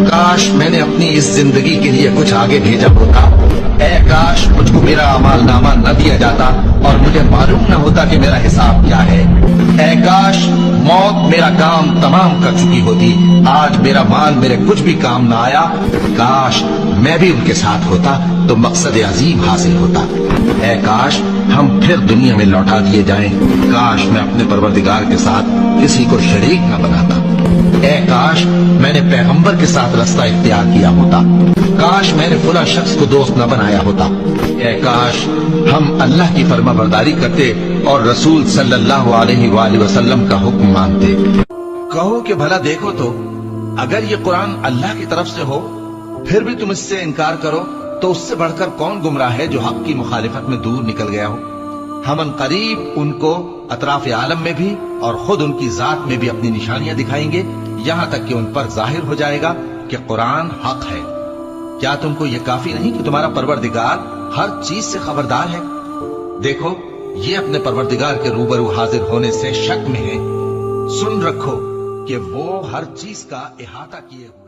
काश मैंने अपनी इस जिंदगी के लिए कुछ आगे भेजा होता। ऐ काश मुझको मेरा अमालनामा न दिया जाता और मुझे मालूम न होता कि मेरा हिसाब क्या है। ऐ काश मौत मेरा काम तमाम कर चुकी होती, आज मेरा माल मेरे कुछ भी काम न आया। काश मैं भी उनके साथ होता तो मकसद अजीम हासिल होता। ऐ काश हम फिर दुनिया में लौटा दिए जाएं। काश मैं अपने परवरदिगार के साथ किसी को शरीक न बनाता। ऐ काश मैंने पैगंबर के साथ रास्ता इख्तियार किया होता। काश मैंने फला शख्स को दोस्त न बनाया होता। ऐ काश हम अल्लाह की फरमाबरदारी करते और रसूल सल्लल्लाहु अलैहि वसल्लम का हुक्म मानते। कहो कि भला देखो तो, अगर ये कुरान अल्लाह की तरफ से हो फिर भी तुम इससे इनकार करो तो उससे बढ़कर कौन गुमराह है जो हक की मुखालिफत में दूर निकल गया हो। हम अनकरीब उनको अतराफ आलम में भी और खुद उनकी जात में भी अपनी निशानियां दिखाएंगे, यहाँ तक कि उन पर जाहिर हो जाएगा कि कुरान हक है। क्या तुमको ये काफी नहीं कि तुम्हारा परवरदिगार हर चीज से खबरदार है? देखो ये अपने परवरदिगार के रूबरू हाजिर होने से शक में है। सुन रखो कि वो हर चीज का इहाता किए हुए